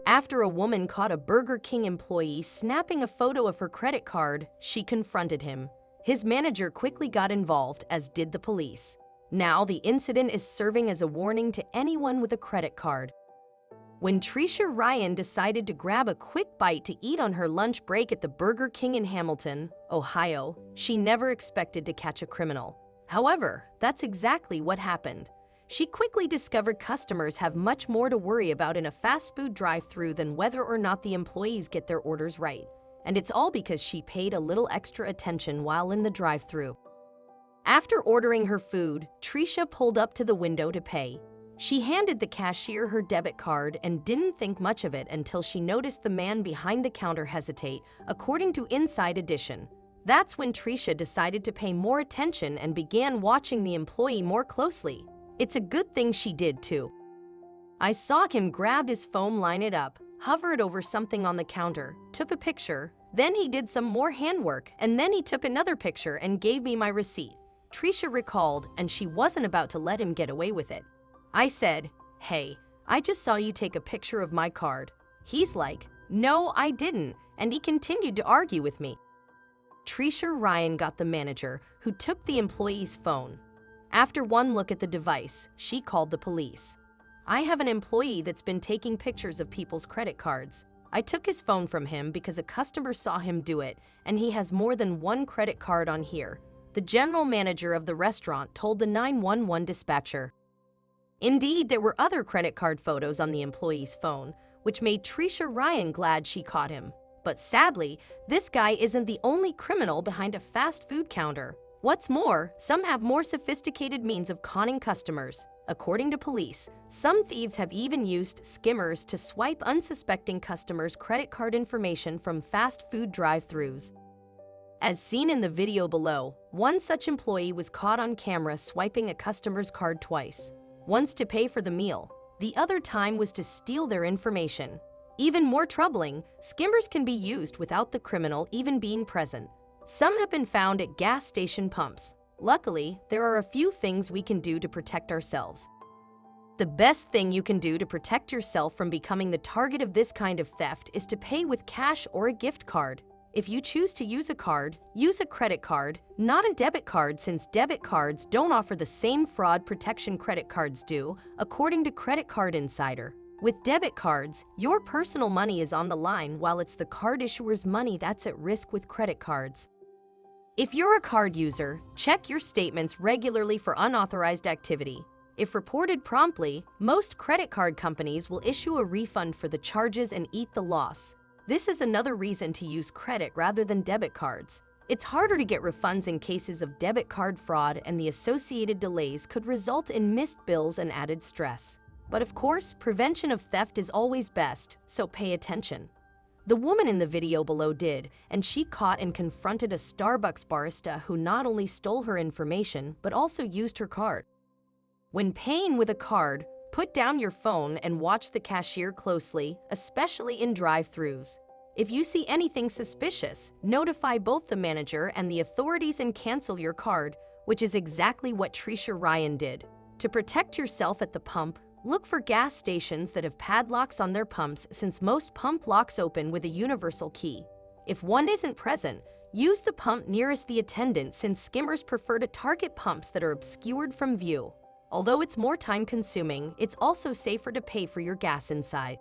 After a woman caught a Burger King employee snapping a photo of her credit card, she confronted him. His manager quickly got involved, as did the police. Now, the incident is serving as a warning to anyone with a credit card. When Trisha Ryan decided to grab a quick bite to eat on her lunch break at the Burger King in Hamilton, Ohio, she never expected to catch a criminal. However, that's exactly what happened. She quickly discovered customers have much more to worry about in a fast food drive-thru than whether or not the employees get their orders right. And it's all because she paid a little extra attention while in the drive-thru. After ordering her food, Trisha pulled up to the window to pay. She handed the cashier her debit card and didn't think much of it until she noticed the man behind the counter hesitate, according to Inside Edition. That's when Trisha decided to pay more attention and began watching the employee more closely. It's a good thing she did too. I saw him grab his phone, line it up, hover it over something on the counter, took a picture, then he did some more handwork, and then he took another picture and gave me my receipt. Trisha recalled, and she wasn't about to let him get away with it. I said, "Hey, I just saw you take a picture of my card." He's like, "No, I didn't," and he continued to argue with me. Trisha Ryan got the manager, who took the employee's phone. After one look at the device, she called the police. "I have an employee that's been taking pictures of people's credit cards. I took his phone from him because a customer saw him do it, and he has more than one credit card on here," the general manager of the restaurant told the 911 dispatcher. Indeed, there were other credit card photos on the employee's phone, which made Trisha Ryan glad she caught him. But sadly, this guy isn't the only criminal behind a fast food counter. What's more, some have more sophisticated means of conning customers. According to police, some thieves have even used skimmers to swipe unsuspecting customers' credit card information from fast food drive-thrus. As seen in the video below, one such employee was caught on camera swiping a customer's card twice. Once to pay for the meal, the other time was to steal their information. Even more troubling, skimmers can be used without the criminal even being present. Some have been found at gas station pumps. Luckily, there are a few things we can do to protect ourselves. The best thing you can do to protect yourself from becoming the target of this kind of theft is to pay with cash or a gift card. If you choose to use a card, use a credit card, not a debit card, since debit cards don't offer the same fraud protection credit cards do, according to Credit Card Insider. With debit cards, your personal money is on the line while it's the card issuer's money that's at risk with credit cards. If you're a card user, check your statements regularly for unauthorized activity. If reported promptly, most credit card companies will issue a refund for the charges and eat the loss. This is another reason to use credit rather than debit cards. It's harder to get refunds in cases of debit card fraud, and the associated delays could result in missed bills and added stress. But of course, prevention of theft is always best, so pay attention. The woman in the video below did, and she caught and confronted a Starbucks barista who not only stole her information, but also used her card. When paying with a card, put down your phone and watch the cashier closely, especially in drive-thrus. If you see anything suspicious, notify both the manager and the authorities and cancel your card, which is exactly what Trisha Ryan did. To protect yourself at the pump, look for gas stations that have padlocks on their pumps, since most pump locks open with a universal key. If one isn't present, use the pump nearest the attendant, since skimmers prefer to target pumps that are obscured from view. Although it's more time-consuming, it's also safer to pay for your gas inside.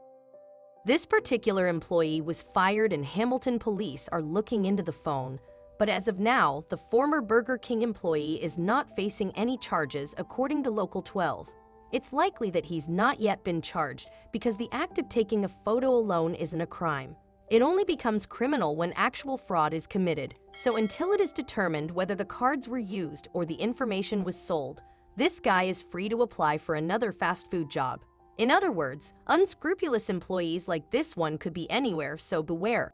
This particular employee was fired, and Hamilton police are looking into the phone. But as of now, the former Burger King employee is not facing any charges, according to Local 12. It's likely that he's not yet been charged because the act of taking a photo alone isn't a crime. It only becomes criminal when actual fraud is committed. So until it is determined whether the cards were used or the information was sold, this guy is free to apply for another fast food job. In other words, unscrupulous employees like this one could be anywhere, so beware.